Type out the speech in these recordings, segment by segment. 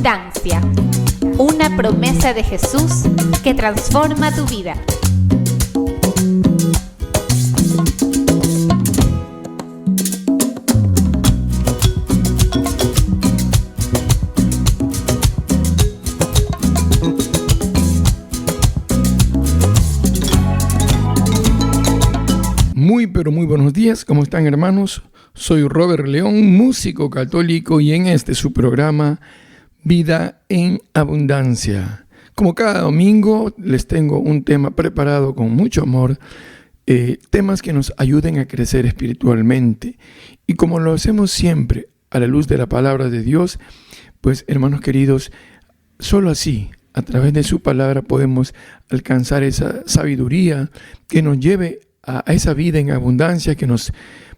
Abundancia, una promesa de Jesús que transforma tu vida. Muy buenos días, ¿cómo están, hermanos? Soy Robert León, músico católico, y en este su programa Vida en Abundancia. Como cada domingo les tengo un tema preparado con mucho amor, temas que nos ayuden a crecer espiritualmente. Y como lo hacemos siempre a la luz de la palabra de Dios, pues hermanos queridos, solo así, a través de su palabra, podemos alcanzar esa sabiduría que nos lleve a esa vida en abundancia que nos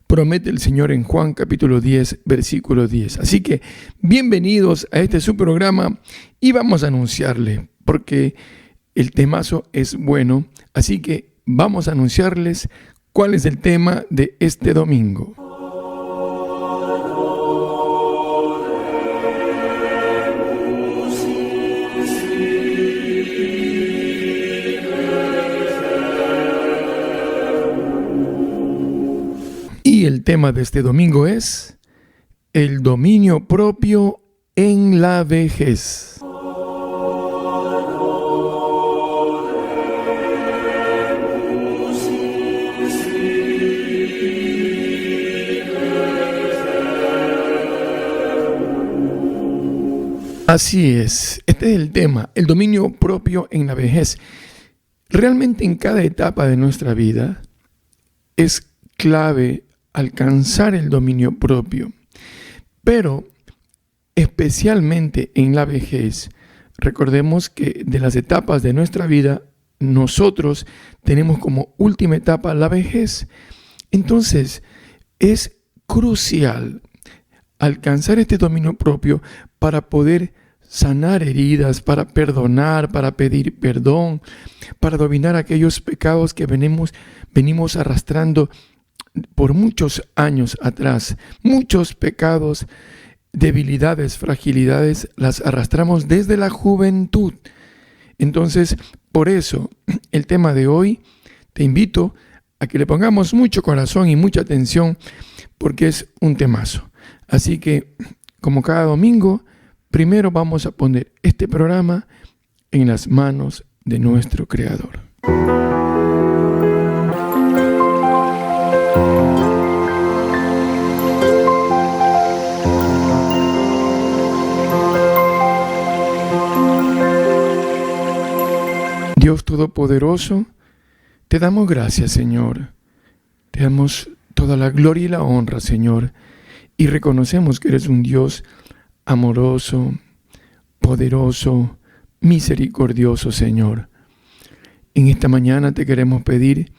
promete el Señor en Juan capítulo 10, versículo 10. Así que bienvenidos a este su programa y vamos a anunciarle, porque el temazo es bueno. Así que vamos a anunciarles cuál es el tema de este domingo. Y el tema de este domingo es el dominio propio en la vejez. Así es, este es el tema, el dominio propio en la vejez. Realmente en cada etapa de nuestra vida es clave alcanzar el dominio propio, pero especialmente en la vejez. Recordemos que de las etapas de nuestra vida, nosotros tenemos como última etapa la vejez. Entonces, es crucial alcanzar este dominio propio para poder sanar heridas, para perdonar, para pedir perdón, para dominar aquellos pecados que venimos arrastrando por muchos años atrás. Muchos pecados, debilidades, fragilidades, las arrastramos desde la juventud. Entonces, por eso, el tema de hoy, te invito a que le pongamos mucho corazón y mucha atención, porque es un temazo. Así que, como cada domingo, primero vamos a poner este programa en las manos de nuestro Creador. Dios Todopoderoso, te damos gracias, Señor. Te damos toda la gloria y la honra, Señor. Y reconocemos que eres un Dios amoroso, poderoso, misericordioso, Señor. En esta mañana te queremos pedir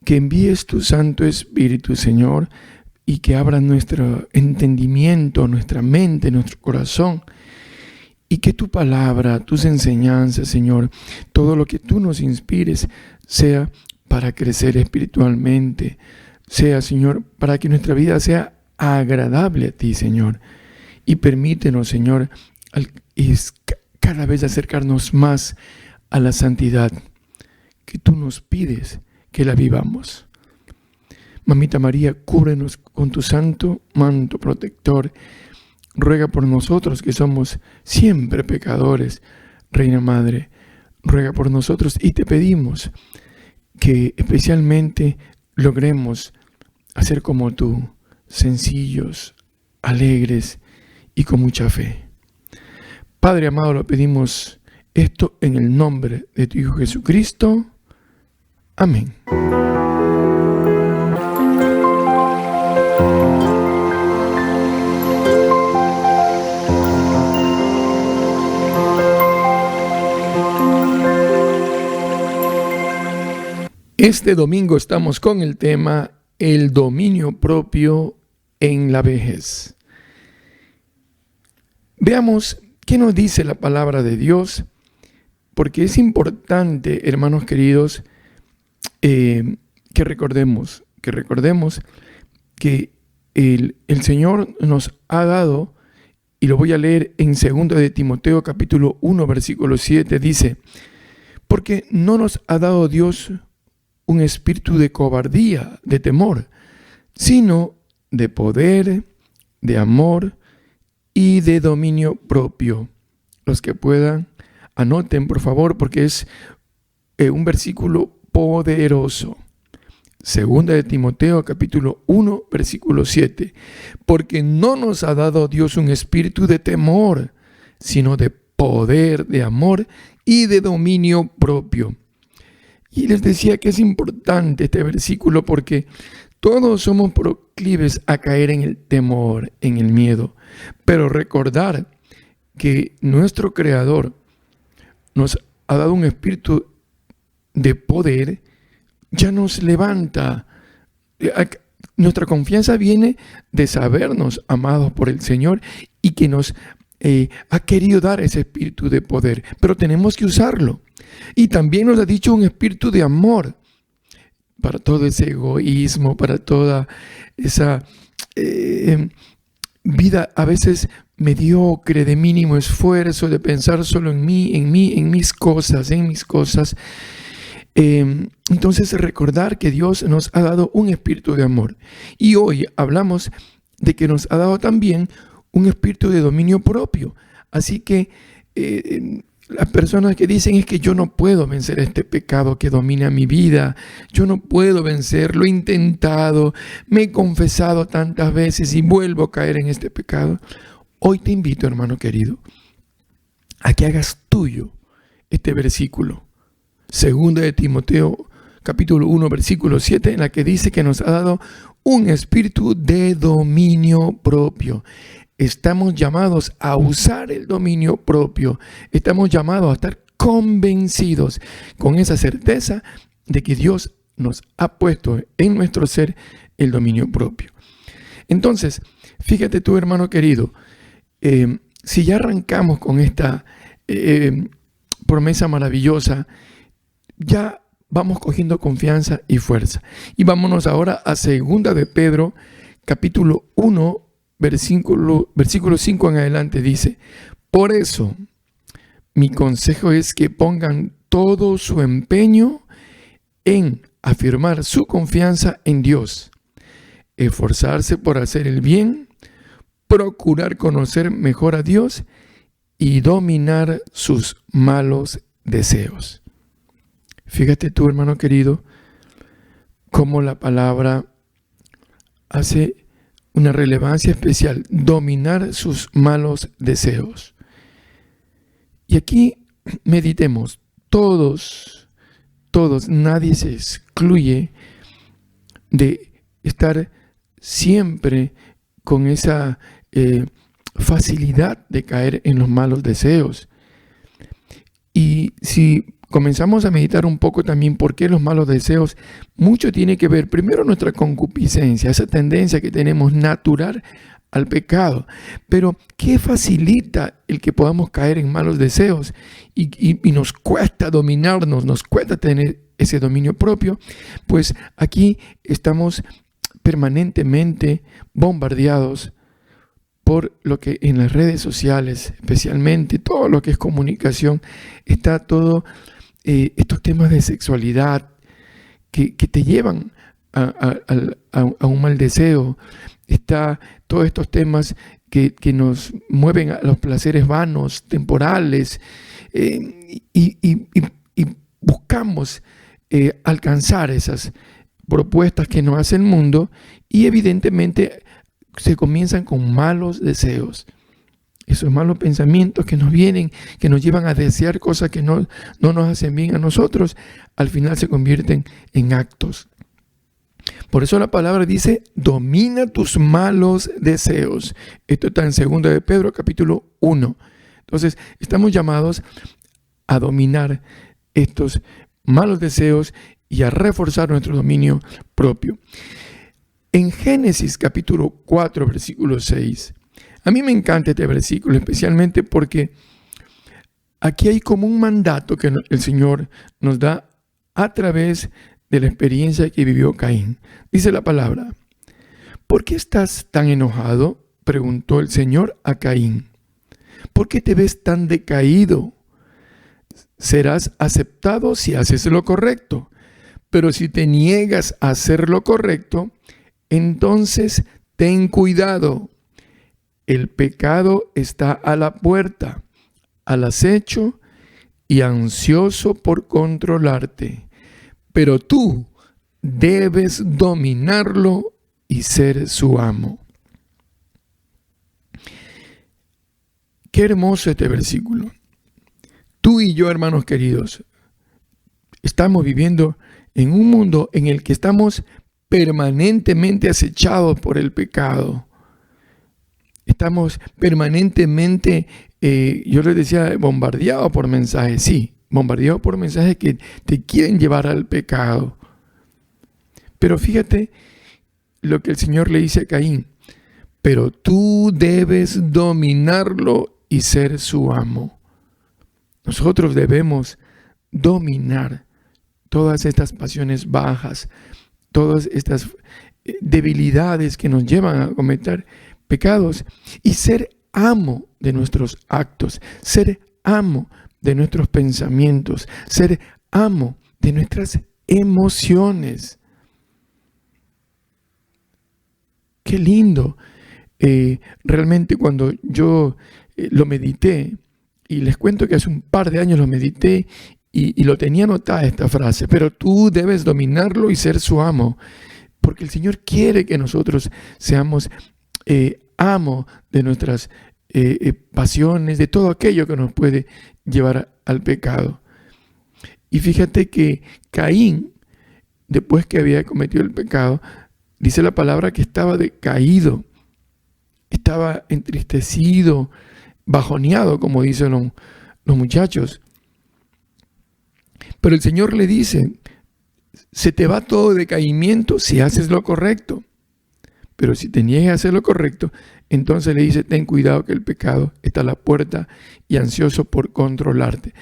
que envíes tu Santo Espíritu, Señor, y que abra nuestro entendimiento, nuestra mente, nuestro corazón, y que tu palabra, tus enseñanzas, Señor, todo lo que tú nos inspires, sea para crecer espiritualmente, sea, Señor, para que nuestra vida sea agradable a ti, Señor. Y permítenos, Señor, cada vez acercarnos más a la santidad que tú nos pides que la vivamos. Mamita María, cúbrenos con tu santo manto protector. Ruega por nosotros que somos siempre pecadores. Reina Madre, ruega por nosotros y te pedimos que especialmente logremos hacer como tú, sencillos, alegres y con mucha fe. Padre amado, lo pedimos esto en el nombre de tu Hijo Jesucristo. Amén. Este domingo estamos con el tema el dominio propio en la vejez. Veamos qué nos dice la palabra de Dios, porque es importante, hermanos queridos, que recordemos que el Señor nos ha dado y lo voy a leer en 2 de Timoteo capítulo 1 versículo 7, dice: porque no nos ha dado Dios un espíritu de cobardía, de temor, sino de poder, de amor y de dominio propio. Los que puedan, anoten por favor, porque es un versículo poderoso. 2 de Timoteo capítulo 1 versículo 7. Porque no nos ha dado Dios un espíritu de temor, sino de poder, de amor y de dominio propio. Y les decía que es importante este versículo porque todos somos proclives a caer en el temor, en el miedo. Pero recordar que nuestro Creador nos ha dado un espíritu de poder, ya nos levanta. Nuestra confianza viene de sabernos amados por el Señor y que nos ha querido dar ese espíritu de poder, pero tenemos que usarlo. Y también nos ha dicho un espíritu de amor para todo ese egoísmo, para toda esa vida a veces mediocre, de mínimo esfuerzo, de pensar solo en mí, en mis cosas. Entonces recordar que Dios nos ha dado un espíritu de amor. Y hoy hablamos de que nos ha dado también un espíritu de dominio propio. Así que las personas que dicen es que yo no puedo vencer este pecado que domina mi vida, yo no puedo vencer, lo he intentado, me he confesado tantas veces y vuelvo a caer en este pecado. Hoy te invito, hermano querido, a que hagas tuyo este versículo. 2 de Timoteo capítulo 1 versículo 7, en la que dice que nos ha dado un espíritu de dominio propio. Estamos llamados a usar el dominio propio. Estamos llamados a estar convencidos con esa certeza de que Dios nos ha puesto en nuestro ser el dominio propio. Entonces, fíjate tú, hermano querido, si ya arrancamos con esta promesa maravillosa, ya vamos cogiendo confianza y fuerza. Y vámonos ahora a 2 de Pedro, capítulo 1, versículo 5 en adelante, dice: por eso, mi consejo es que pongan todo su empeño en afirmar su confianza en Dios, esforzarse por hacer el bien, procurar conocer mejor a Dios y dominar sus malos deseos. Fíjate tú, hermano querido, cómo la palabra hace una relevancia especial: dominar sus malos deseos. Y aquí meditemos, todos, nadie se excluye de estar siempre con esa facilidad de caer en los malos deseos. Y si comenzamos a meditar un poco también por qué los malos deseos, mucho tiene que ver, primero, nuestra concupiscencia, esa tendencia que tenemos natural al pecado. Pero ¿qué facilita el que podamos caer en malos deseos? Y nos cuesta dominarnos, nos cuesta tener ese dominio propio. Pues aquí estamos permanentemente bombardeados por lo que en las redes sociales, especialmente todo lo que es comunicación, está todo estos temas de sexualidad que te llevan a un mal deseo. Está todos estos temas que nos mueven a los placeres vanos, temporales, y buscamos alcanzar esas propuestas que nos hace el mundo, y evidentemente se comienzan con malos deseos. Esos malos pensamientos que nos vienen, que nos llevan a desear cosas que no nos hacen bien a nosotros, al final se convierten en actos. Por eso la palabra dice: domina tus malos deseos. Esto está en 2 de Pedro capítulo 1. Entonces, estamos llamados a dominar estos malos deseos y a reforzar nuestro dominio propio. En Génesis capítulo 4, versículo 6, a mí me encanta este versículo, especialmente porque aquí hay como un mandato que el Señor nos da a través de la experiencia que vivió Caín. Dice la palabra: ¿por qué estás tan enojado?, preguntó el Señor a Caín. ¿Por qué te ves tan decaído? Serás aceptado si haces lo correcto. Pero si te niegas a hacer lo correcto, entonces ten cuidado. El pecado está a la puerta, al acecho y ansioso por controlarte. Pero tú debes dominarlo y ser su amo. Qué hermoso este versículo. Tú y yo, hermanos queridos, estamos viviendo en un mundo en el que estamos permanentemente acechados por el pecado. Estamos permanentemente, yo les decía, bombardeados por mensajes. Sí, bombardeados por mensajes que te quieren llevar al pecado. Pero fíjate lo que el Señor le dice a Caín. Pero tú debes dominarlo y ser su amo. Nosotros debemos dominar todas estas pasiones bajas, todas estas debilidades que nos llevan a cometer pecados y ser amo de nuestros actos, ser amo de nuestros pensamientos, ser amo de nuestras emociones. Qué lindo. Realmente cuando yo lo medité, y les cuento que hace un par de años lo medité y lo tenía anotada esta frase, pero tú debes dominarlo y ser su amo, porque el Señor quiere que nosotros seamos amo de nuestras pasiones, de todo aquello que nos puede llevar al pecado. Y fíjate que Caín, después que había cometido el pecado, dice la palabra que estaba decaído, estaba entristecido, bajoneado, como dicen los muchachos. Pero el Señor le dice, se te va todo decaimiento si haces lo correcto. Pero si te niegas a hacer lo correcto, entonces le dice, ten cuidado que el pecado está a la puerta y ansioso por controlarte.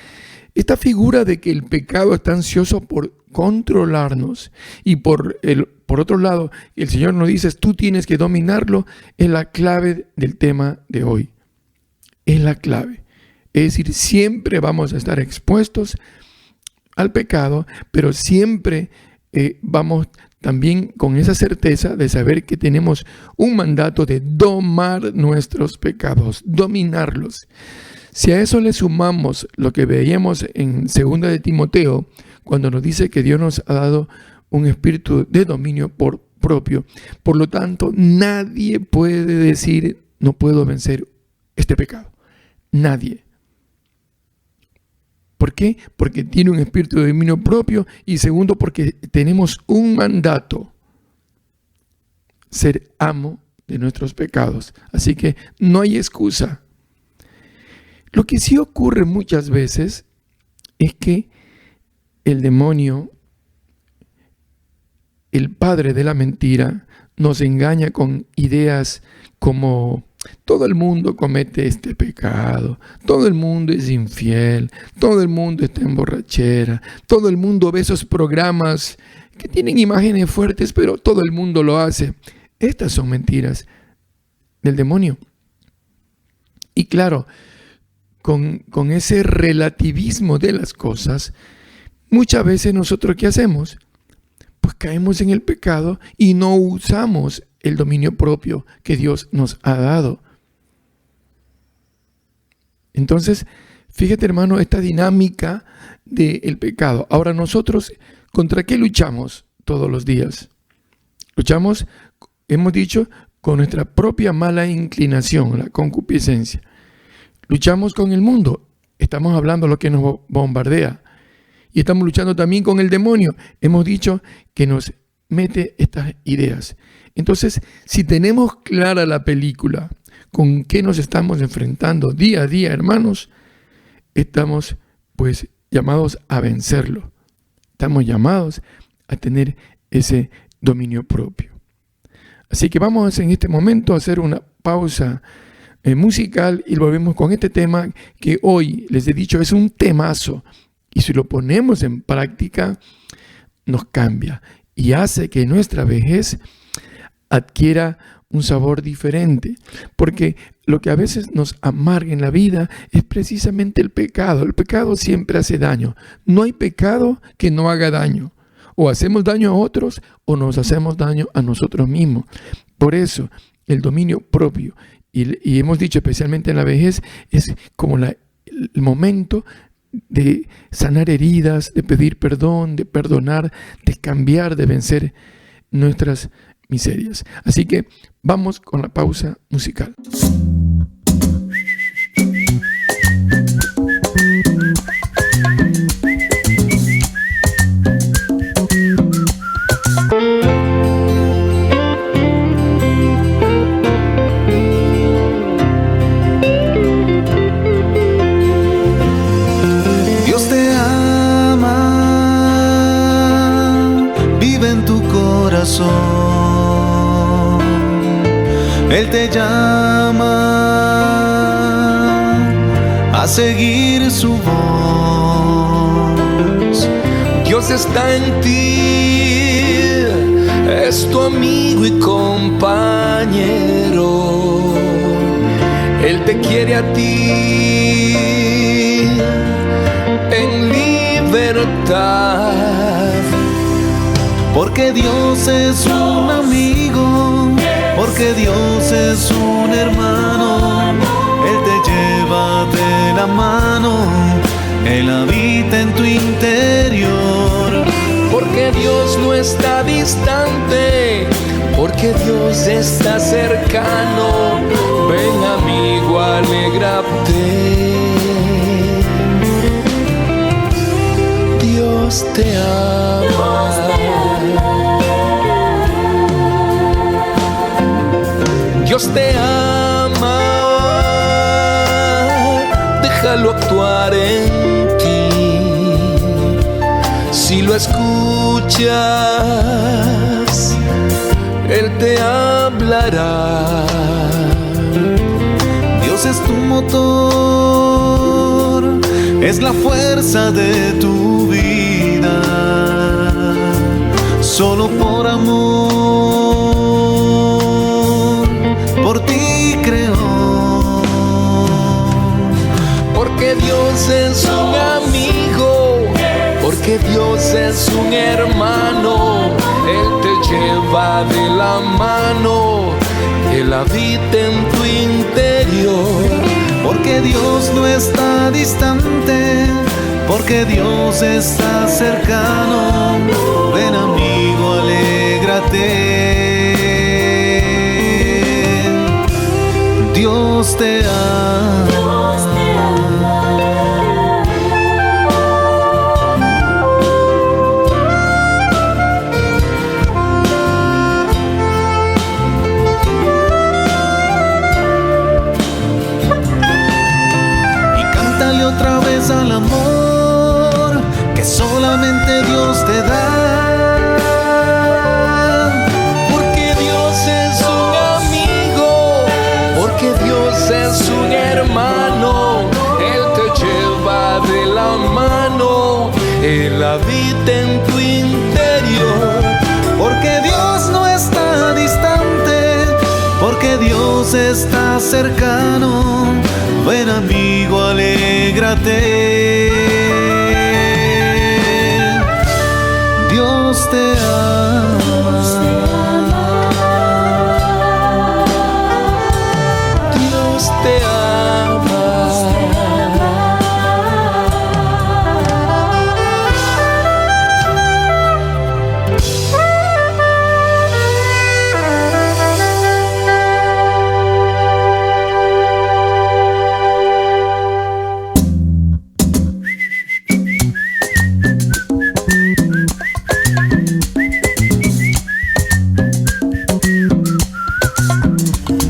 Esta figura de que el pecado está ansioso por controlarnos y por otro lado, el Señor nos dice, tú tienes que dominarlo, es la clave del tema de hoy. Es la clave. Es decir, siempre vamos a estar expuestos al pecado, pero siempre vamos también con esa certeza de saber que tenemos un mandato de domar nuestros pecados, dominarlos. Si a eso le sumamos lo que veíamos en 2 de Timoteo, cuando nos dice que Dios nos ha dado un espíritu de dominio propio, por lo tanto, nadie puede decir, no puedo vencer este pecado. Nadie. ¿Por qué? Porque tiene un espíritu de dominio propio y segundo, porque tenemos un mandato, ser amo de nuestros pecados. Así que no hay excusa. Lo que sí ocurre muchas veces es que el demonio, el padre de la mentira, nos engaña con ideas como todo el mundo comete este pecado, todo el mundo es infiel, todo el mundo está en borrachera, todo el mundo ve esos programas que tienen imágenes fuertes, pero todo el mundo lo hace. Estas son mentiras del demonio. Y claro, con ese relativismo de las cosas, muchas veces nosotros ¿qué hacemos? Pues caemos en el pecado y no usamos el dominio propio que Dios nos ha dado. Entonces, fíjate hermano, esta dinámica del pecado. Ahora nosotros, ¿contra qué luchamos todos los días? Luchamos, hemos dicho, con nuestra propia mala inclinación, la concupiscencia. Luchamos con el mundo, estamos hablando de lo que nos bombardea. Y estamos luchando también con el demonio. Hemos dicho que nos mete estas ideas. Entonces, si tenemos clara la película, con qué nos estamos enfrentando día a día, hermanos, estamos pues llamados a vencerlo. Estamos llamados a tener ese dominio propio. Así que vamos en este momento a hacer una pausa musical y volvemos con este tema que hoy, les he dicho, es un temazo. Y si lo ponemos en práctica, nos cambia y hace que nuestra vejez adquiera un sabor diferente, porque lo que a veces nos amarga en la vida es precisamente el pecado. El pecado siempre hace daño. No hay pecado que no haga daño. O hacemos daño a otros o nos hacemos daño a nosotros mismos. Por eso, el dominio propio, y hemos dicho especialmente en la vejez, es como el momento de sanar heridas, de pedir perdón, de perdonar, de cambiar, de vencer nuestras miserias. Así que vamos con la pausa musical. Él te llama a seguir su voz. Dios está en ti, es tu amigo y compañero. Él te quiere a ti en libertad. Porque Dios es un amigo, porque Dios es un hermano. Él te lleva de la mano, Él habita en tu interior. Porque Dios no está distante, porque Dios está cercano. Ven amigo, alégrate. Dios te ama. Dios te ama, déjalo actuar en ti. Si lo escuchas, Él te hablará. Dios es tu motor, es la fuerza de tu vida. Solo por amor, por ti creó. Porque Dios es un amigo, porque Dios es un hermano. Él te lleva de la mano, Él habita en tu interior. Porque Dios no está distante, porque Dios está cercano. Ven amigo, alégrate. Dios te ama. Y cántale otra vez al amor que solamente Dios te da. Porque Dios es un amigo, porque Dios es un hermano. Él te lleva de la mano, Él habita en tu interior. Porque Dios no está distante, porque Dios está cercano. Ven amigo, alégrate. Dios te ama. Dios te ama.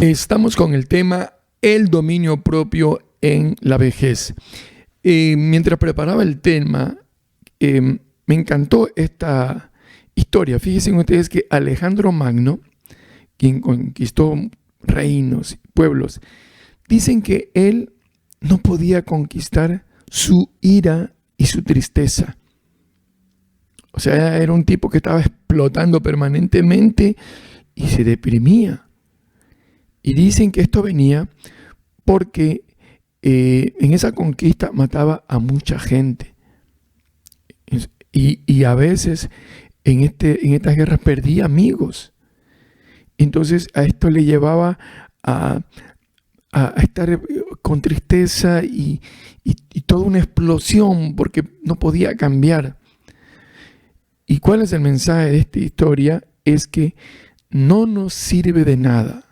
Estamos con el tema el dominio propio en la vejez. Mientras preparaba el tema, me encantó esta historia. Fíjense ustedes que Alejandro Magno, quien conquistó reinos, pueblos, dicen que él no podía conquistar su ira y su tristeza. O sea, era un tipo que estaba explotando permanentemente y se deprimía. Y dicen que esto venía porque en esa conquista mataba a mucha gente. Y a veces en estas guerras perdía amigos. Entonces a esto le llevaba a estar con tristeza y toda una explosión porque no podía cambiar. ¿Y cuál es el mensaje de esta historia? Es que no nos sirve de nada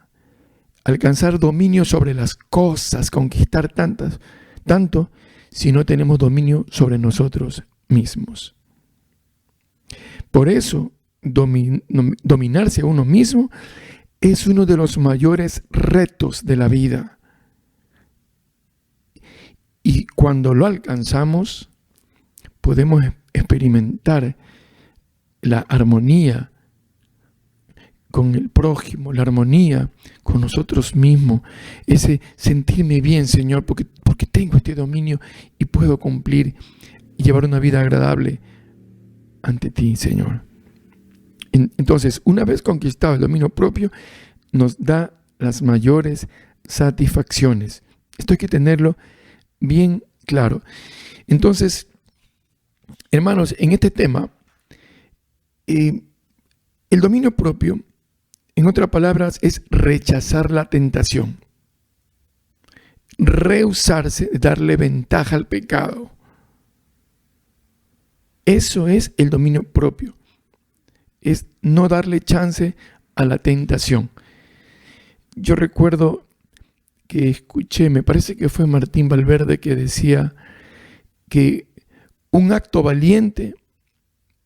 alcanzar dominio sobre las cosas, conquistar tanto, si no tenemos dominio sobre nosotros mismos. Por eso, dominarse a uno mismo es uno de los mayores retos de la vida. Y cuando lo alcanzamos, podemos experimentar la armonía con el prójimo, la armonía con nosotros mismos, ese sentirme bien, Señor, porque tengo este dominio y puedo cumplir y llevar una vida agradable ante ti, Señor. Entonces, una vez conquistado el dominio propio, nos da las mayores satisfacciones. Esto hay que tenerlo bien claro. Entonces, hermanos, en este tema, el dominio propio, en otras palabras, es rechazar la tentación. Rehusarse de darle ventaja al pecado. Eso es el dominio propio. Es no darle chance a la tentación. Yo recuerdo que escuché, me parece que fue Martín Valverde, que decía que un acto valiente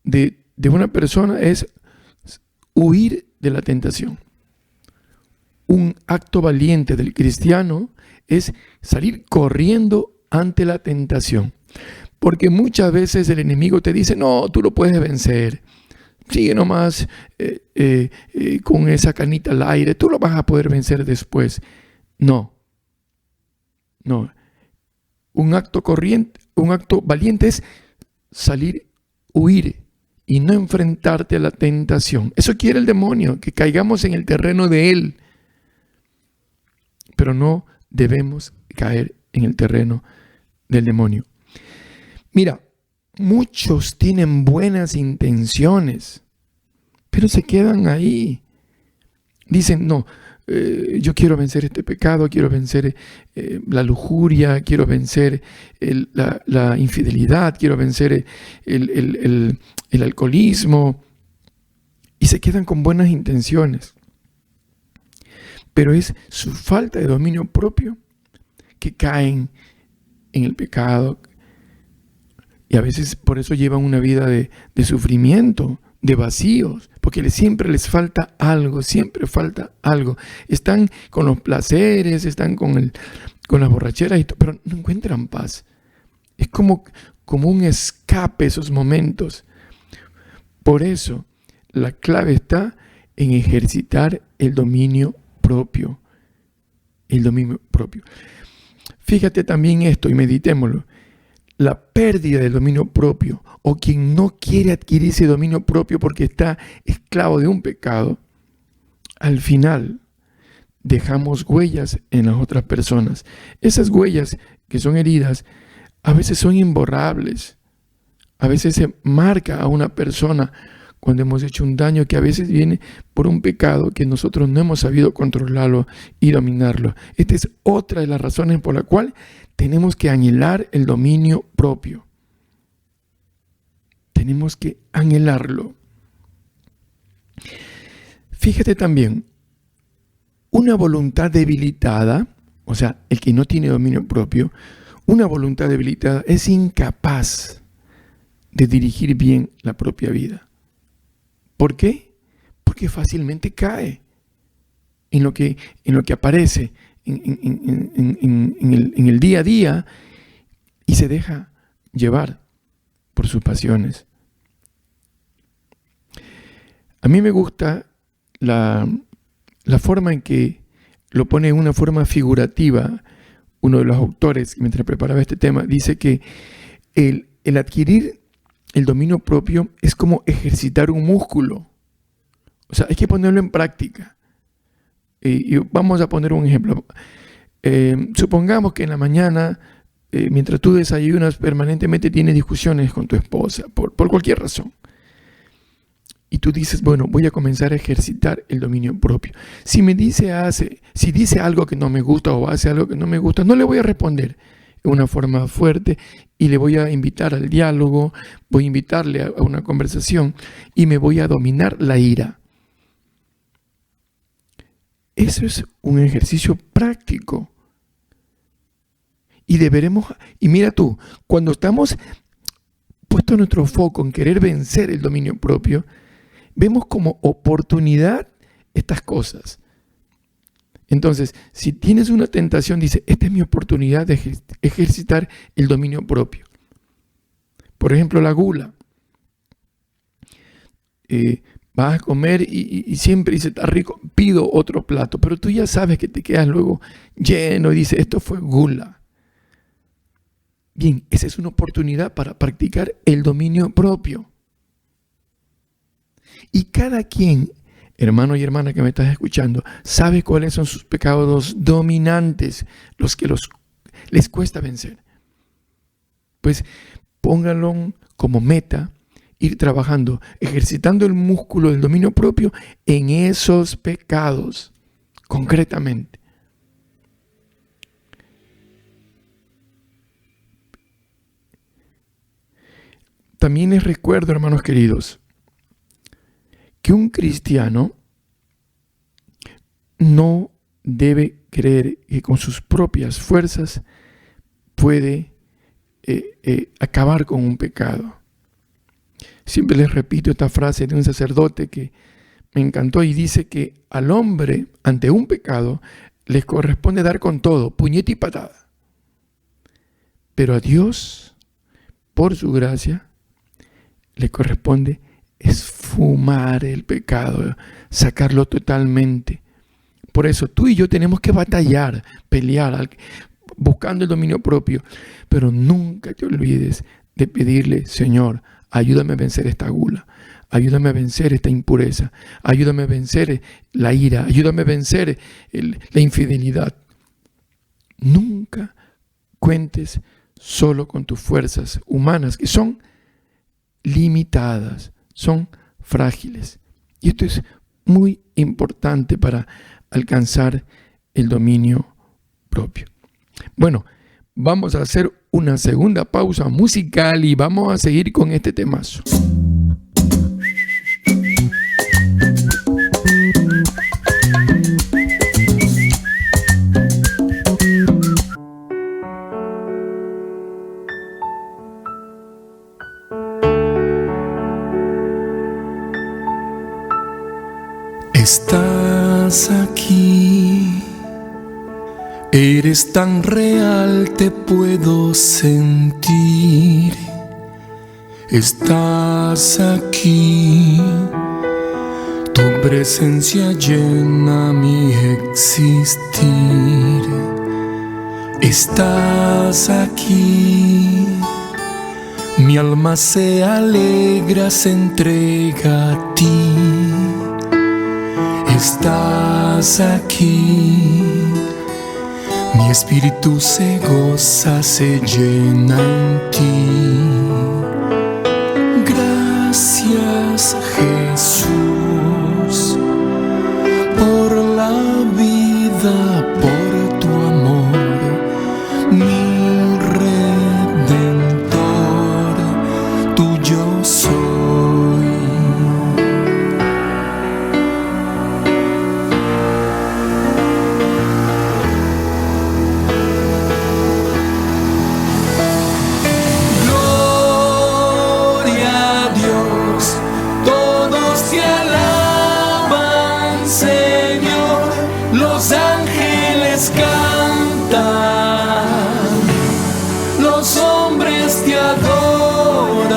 de una persona es huir de la tentación. Un acto valiente del cristiano es salir corriendo ante la tentación. Porque muchas veces el enemigo te dice, no, tú lo puedes vencer. Sigue nomás con esa canita al aire, tú lo vas a poder vencer después. No. Un acto valiente es salir, huir y no enfrentarte a la tentación. Eso quiere el demonio, que caigamos en el terreno de él. Pero no debemos caer en el terreno del demonio. Mira, muchos tienen buenas intenciones, pero se quedan ahí. Dicen, no, yo quiero vencer este pecado, quiero vencer la lujuria, quiero vencer la infidelidad, quiero vencer el alcoholismo. Y se quedan con buenas intenciones. Pero es su falta de dominio propio que caen en el pecado. Y a veces por eso llevan una vida de sufrimiento, de vacíos, porque siempre les falta algo, siempre falta algo. Están con los placeres, están con las borracheras, pero no encuentran paz. Es como un escape esos momentos. Por eso la clave está en ejercitar el dominio propio. El dominio propio. Fíjate también esto y meditémoslo. La pérdida del dominio propio, o quien no quiere adquirir ese dominio propio porque está esclavo de un pecado, al final dejamos huellas en las otras personas. Esas huellas que son heridas, a veces son imborrables. A veces se marca a una persona cuando hemos hecho un daño que a veces viene por un pecado que nosotros no hemos sabido controlarlo y dominarlo. Esta es otra de las razones por la cual tenemos que anhelar el dominio propio. Tenemos que anhelarlo. Fíjate también, una voluntad debilitada, o sea, el que no tiene dominio propio, una voluntad debilitada es incapaz de dirigir bien la propia vida. ¿Por qué? Porque fácilmente cae en lo que aparece en el día a día y se deja llevar por sus pasiones. A mí me gusta la forma en que lo pone en una forma figurativa. Uno de los autores, mientras preparaba este tema, dice que el adquirir el dominio propio es como ejercitar un músculo. O sea, hay que ponerlo en práctica. Y vamos a poner un ejemplo. Supongamos que en la mañana, mientras tú desayunas, permanentemente tienes discusiones con tu esposa, por cualquier razón. Y tú dices, bueno, voy a comenzar a ejercitar el dominio propio. Si dice algo que no me gusta o hace algo que no me gusta, no le voy a responder de una forma fuerte y le voy a invitar al diálogo, voy a invitarle a una conversación y me voy a dominar la ira. Eso es un ejercicio práctico. Y mira tú, cuando estamos puestos nuestro foco en querer vencer el dominio propio, vemos como oportunidad estas cosas. Entonces, si tienes una tentación, dice, esta es mi oportunidad de ejercitar el dominio propio. Por ejemplo, la gula. Vas a comer y siempre dice, está rico, pido otro plato, pero tú ya sabes que te quedas luego lleno y dices, esto fue gula. Bien, esa es una oportunidad para practicar el dominio propio. Y cada quien, hermano y hermana que me estás escuchando, sabe cuáles son sus pecados dominantes, los que les cuesta vencer. Pues pónganlo como meta, ir trabajando, ejercitando el músculo del dominio propio en esos pecados, concretamente. También les recuerdo, hermanos queridos, que un cristiano no debe creer que con sus propias fuerzas puede acabar con un pecado. Siempre les repito esta frase de un sacerdote que me encantó y dice que al hombre, ante un pecado, les corresponde dar con todo, puñete y patada. Pero a Dios, por su gracia, le corresponde esfumar el pecado, sacarlo totalmente. Por eso tú y yo tenemos que batallar, pelear, buscando el dominio propio. Pero nunca te olvides de pedirle, Señor, ayúdame a vencer esta gula, ayúdame a vencer esta impureza, ayúdame a vencer la ira, ayúdame a vencer la infidelidad. Nunca cuentes solo con tus fuerzas humanas, que son limitadas, son frágiles. Y esto es muy importante para alcanzar el dominio propio. Bueno, vamos a hacer una segunda pausa musical y vamos a seguir con este temazo. Estás aquí, eres tan real, te puedo sentir. Estás aquí, tu presencia llena mi existir. Estás aquí, mi alma se alegra, se entrega a ti. Estás aquí, mi espíritu se goza, se llena en ti. Gracias, Jesús, por la vida, por tu amor, mi Redentor, tuyo soy. Los hombres te adoran,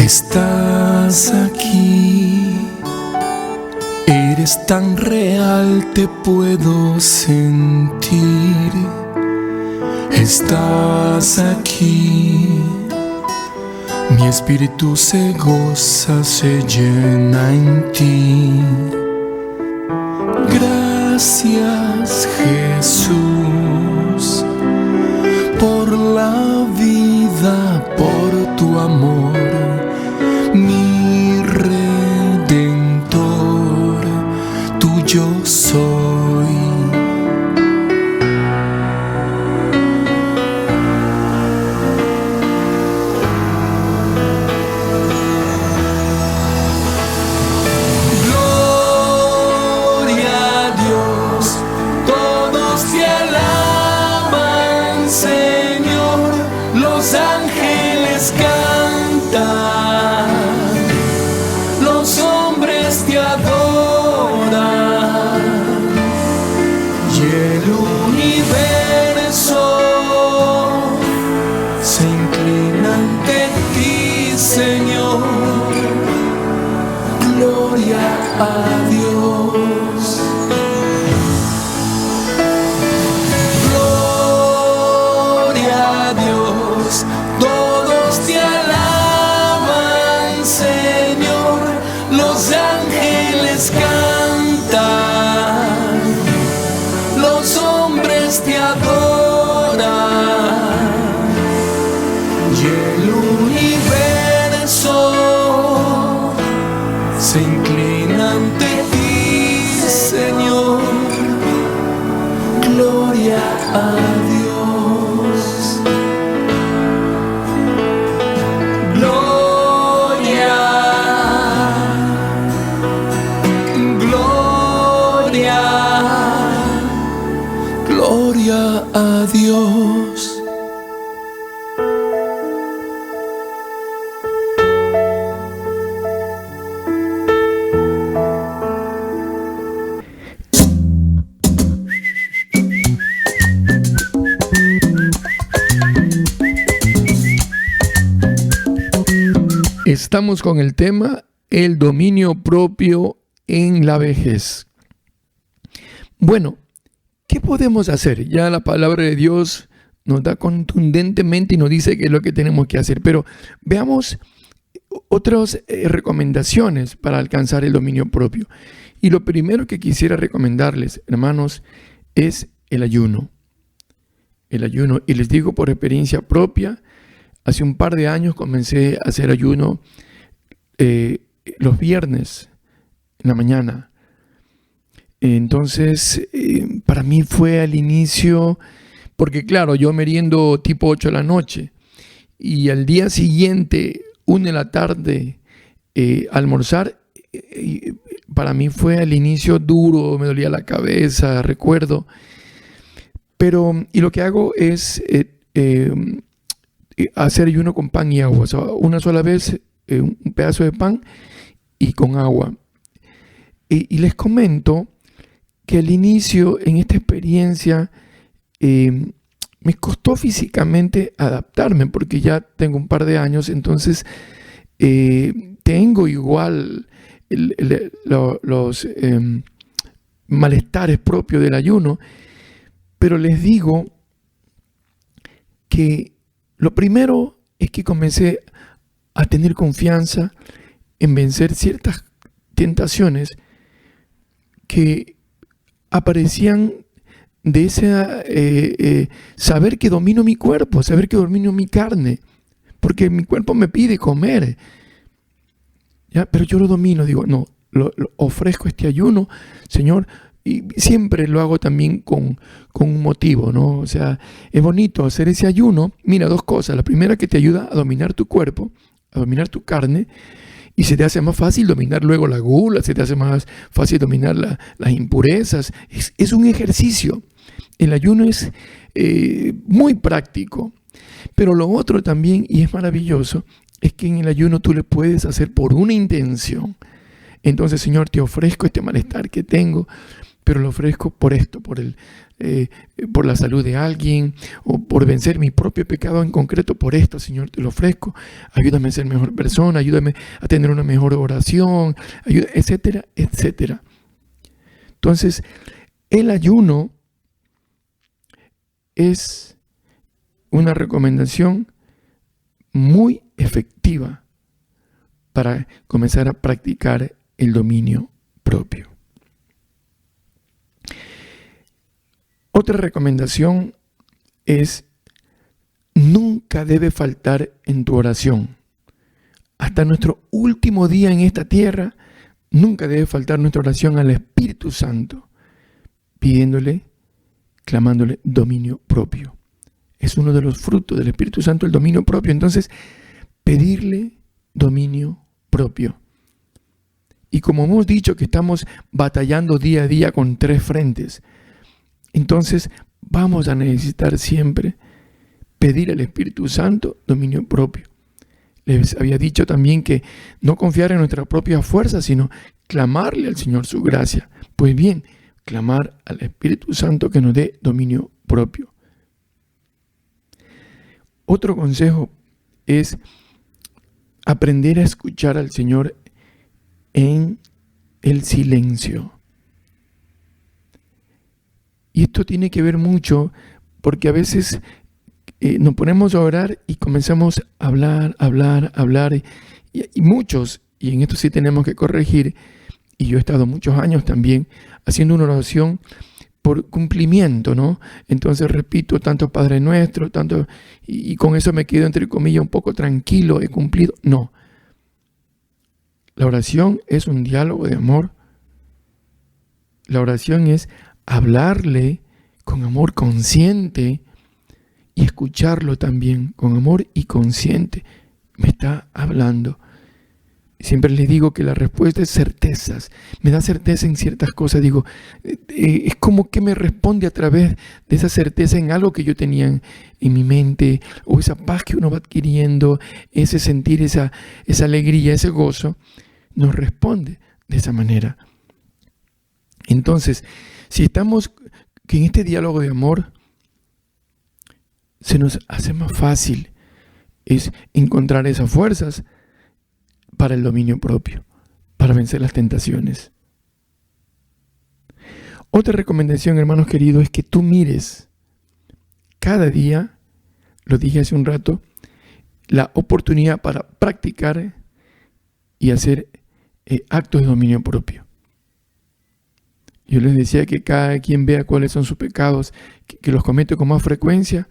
Estás aquí, eres tan real, te puedo sentir. Estás aquí, mi espíritu se goza, se llena en ti. Gracias, Jesús, por la vida, por tu amor, mi Redentor, tuyo soy. A Dios, gloria a Dios, todos te alaban, Señor, los ángeles cantan, los hombres te adoran, y el universo se inclina ante ti, Señor. Gloria a Dios. Gloria, gloria, gloria a Dios. Estamos con el tema el dominio propio en la vejez. Bueno, ¿qué podemos hacer? Ya la palabra de Dios nos da contundentemente y nos dice qué es lo que tenemos que hacer. Pero veamos otras recomendaciones para alcanzar el dominio propio. Y lo primero que quisiera recomendarles, hermanos, es el ayuno. El ayuno. Y les digo por experiencia propia, hace un par de años comencé a hacer ayuno los viernes en la mañana. Entonces, para mí fue al inicio, porque claro, yo meriendo tipo 8 de la noche y al día siguiente, 1 de la tarde, almorzar, para mí fue al inicio duro, me dolía la cabeza, recuerdo. Pero, y lo que hago es hacer ayuno con pan y agua, o sea, una sola vez un pedazo de pan y con agua. Y les comento que al inicio en esta experiencia me costó físicamente adaptarme porque ya tengo un par de años, entonces tengo igual los malestares propios del ayuno, pero les digo que lo primero es que comencé a tener confianza en vencer ciertas tentaciones que aparecían de ese saber que domino mi cuerpo, saber que domino mi carne, porque mi cuerpo me pide comer, ¿ya? Pero yo lo domino, digo, no, lo ofrezco este ayuno, Señor, y siempre lo hago también con un motivo, ¿no? O sea, es bonito hacer ese ayuno. Mira, 2 cosas. La primera, que te ayuda a dominar tu cuerpo, a dominar tu carne, y se te hace más fácil dominar luego la gula, se te hace más fácil dominar las impurezas. Es un ejercicio. El ayuno es muy práctico. Pero lo otro también, y es maravilloso, es que en el ayuno tú le puedes hacer por una intención. Entonces, Señor, te ofrezco este malestar que tengo, pero lo ofrezco por esto, por la salud de alguien, o por vencer mi propio pecado en concreto. Por esto, Señor, te lo ofrezco. Ayúdame a ser mejor persona, ayúdame a tener una mejor oración, etcétera, etcétera. Entonces, el ayuno es una recomendación muy efectiva para comenzar a practicar el dominio propio. Otra recomendación es: nunca debe faltar en tu oración. Hasta nuestro último día en esta tierra, nunca debe faltar nuestra oración al Espíritu Santo, pidiéndole, clamándole dominio propio. Es uno de los frutos del Espíritu Santo, el dominio propio. Entonces, pedirle dominio propio. Y como hemos dicho que estamos batallando día a día con 3 frentes, entonces vamos a necesitar siempre pedir al Espíritu Santo dominio propio. Les había dicho también que no confiar en nuestra propia fuerza, sino clamarle al Señor su gracia. Pues bien, clamar al Espíritu Santo que nos dé dominio propio. Otro consejo es aprender a escuchar al Señor en el silencio. Y esto tiene que ver mucho porque a veces nos ponemos a orar y comenzamos a hablar. Y muchos, y en esto sí tenemos que corregir, y yo he estado muchos años también haciendo una oración por cumplimiento, ¿no? Entonces repito tanto Padre Nuestro, tanto, y con eso me quedo entre comillas un poco tranquilo, he cumplido. No. La oración es un diálogo de amor. La oración es hablarle con amor consciente y escucharlo también con amor y consciente. Me está hablando. Siempre les digo que la respuesta es certezas. Me da certeza en ciertas cosas. Digo, es como que me responde a través de esa certeza en algo que yo tenía en mi mente, o esa paz que uno va adquiriendo, ese sentir, esa alegría, ese gozo, nos responde de esa manera. Entonces, si estamos en este diálogo de amor, se nos hace más fácil es encontrar esas fuerzas para el dominio propio, para vencer las tentaciones. Otra recomendación, hermanos queridos, es que tú mires cada día, lo dije hace un rato, la oportunidad para practicar y hacer actos de dominio propio. Yo les decía que cada quien vea cuáles son sus pecados, que los comete con más frecuencia.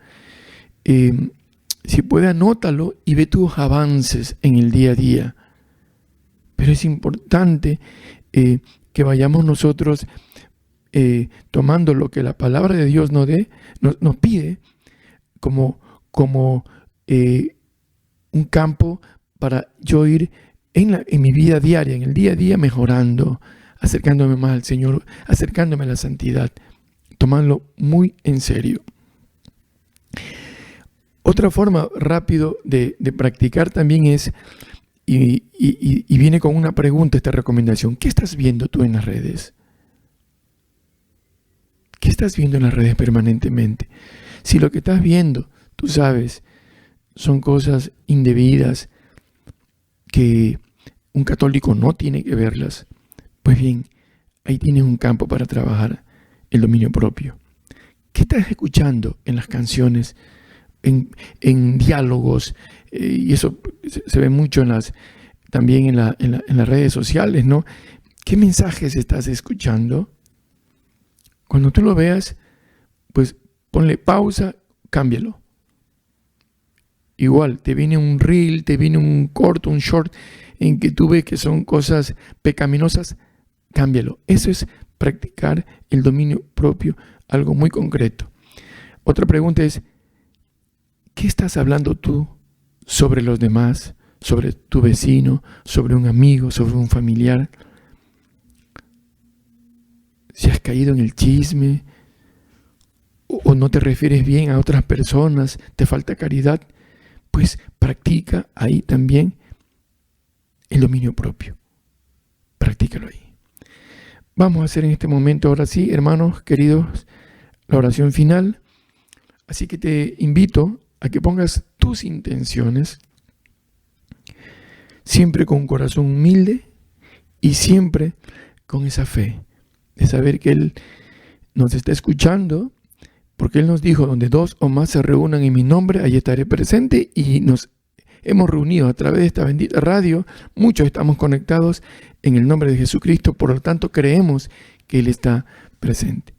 Si puede, anótalo y ve tus avances en el día a día. Pero es importante que vayamos nosotros tomando lo que la palabra de Dios nos pide como un campo para yo ir en mi vida diaria, en el día a día, mejorando, acercándome más al Señor, acercándome a la santidad, tomarlo muy en serio. Otra forma rápido de practicar también es, y viene con una pregunta esta recomendación: ¿qué estás viendo tú en las redes? ¿Qué estás viendo en las redes permanentemente? Si lo que estás viendo, tú sabes, son cosas indebidas que un católico no tiene que verlas, pues bien, ahí tienes un campo para trabajar el dominio propio. ¿Qué estás escuchando en las canciones, en diálogos? Y eso se ve mucho también en las redes sociales, ¿no? ¿Qué mensajes estás escuchando? Cuando tú lo veas, pues ponle pausa, cámbialo. Igual, te viene un reel, te viene un corto, un short, en que tú ves que son cosas pecaminosas, cámbialo. Eso es practicar el dominio propio, algo muy concreto. Otra pregunta es: ¿qué estás hablando tú sobre los demás, sobre tu vecino, sobre un amigo, sobre un familiar? Si has caído en el chisme, o no te refieres bien a otras personas, te falta caridad, pues practica ahí también el dominio propio. Practícalo ahí. Vamos a hacer en este momento, ahora sí, hermanos queridos, la oración final. Así que te invito a que pongas tus intenciones, siempre con un corazón humilde y siempre con esa fe de saber que Él nos está escuchando, porque Él nos dijo, donde 2 o más se reúnan en mi nombre, allí estaré presente, y nos hemos reunido a través de esta bendita radio. Muchos estamos conectados en el nombre de Jesucristo, por lo tanto creemos que Él está presente.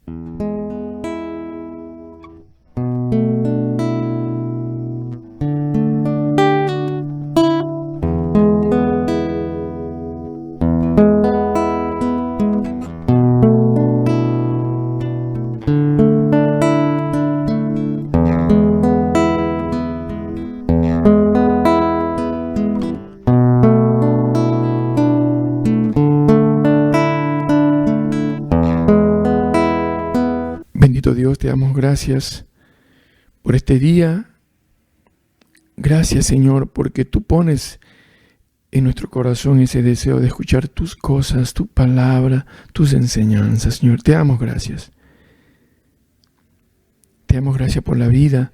Bendito Dios, te damos gracias por este día. Gracias, Señor, porque tú pones en nuestro corazón ese deseo de escuchar tus cosas, tu palabra, tus enseñanzas. Señor, te damos gracias. Te damos gracias por la vida.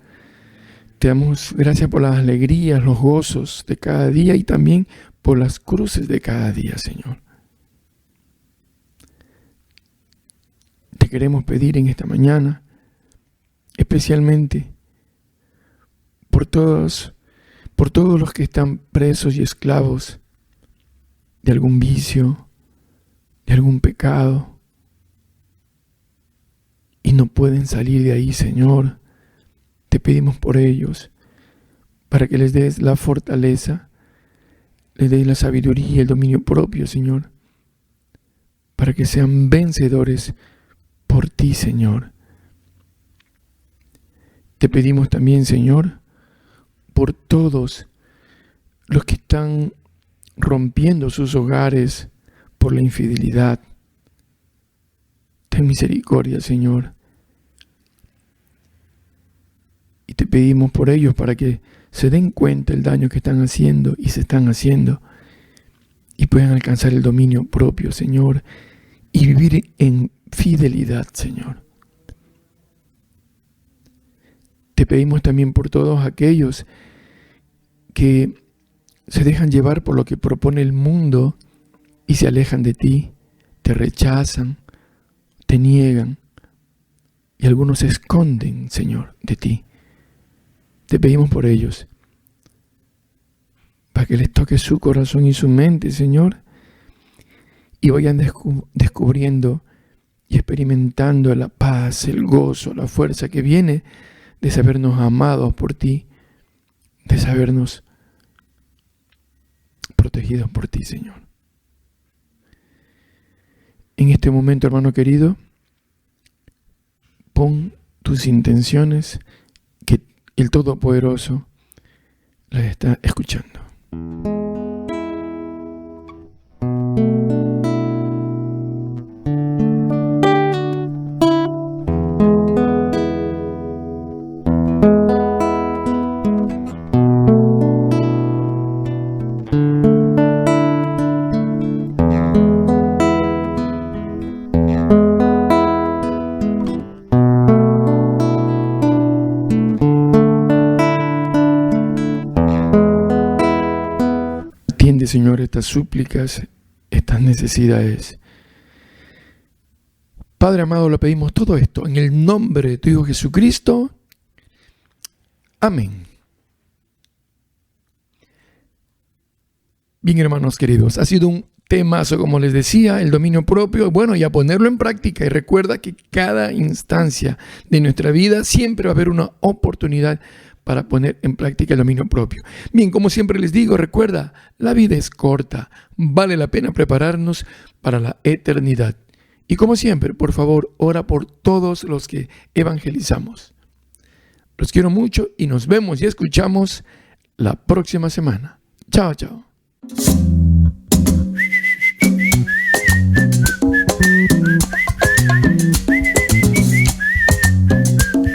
Te damos gracias por las alegrías, los gozos de cada día y también por las cruces de cada día, Señor. Te queremos pedir en esta mañana, especialmente por todos los que están presos y esclavos de algún vicio, de algún pecado, y no pueden salir de ahí, Señor. Te pedimos por ellos, para que les des la fortaleza, les des la sabiduría y el dominio propio, Señor, para que sean vencedores por ti, Señor. Te pedimos también, Señor, por todos los que están rompiendo sus hogares por la infidelidad. Ten misericordia, Señor. Y te pedimos por ellos para que se den cuenta el daño que están haciendo y se están haciendo y puedan alcanzar el dominio propio, Señor, y vivir en fidelidad, Señor. Te pedimos también por todos aquellos que se dejan llevar por lo que propone el mundo y se alejan de ti, te rechazan, te niegan y algunos se esconden, Señor, de ti. Te pedimos por ellos, para que les toque su corazón y su mente, Señor, y vayan descubriendo y experimentando la paz, el gozo, la fuerza que viene de sabernos amados por ti, de sabernos protegidos por ti, Señor. En este momento, hermano querido, pon tus intenciones, que el Todopoderoso las está escuchando. Atiende, Señor, estas súplicas, estas necesidades. Padre amado, le pedimos todo esto en el nombre de tu Hijo Jesucristo. Amén. Bien, hermanos queridos, ha sido un temazo, como les decía, el dominio propio. Bueno, y a ponerlo en práctica. Y recuerda que cada instancia de nuestra vida siempre va a haber una oportunidad para poner en práctica el dominio propio. Bien, como siempre les digo, recuerda, la vida es corta, vale la pena prepararnos para la eternidad. Y como siempre, por favor, ora por todos los que evangelizamos. Los quiero mucho y nos vemos y escuchamos la próxima semana. Chao, chao.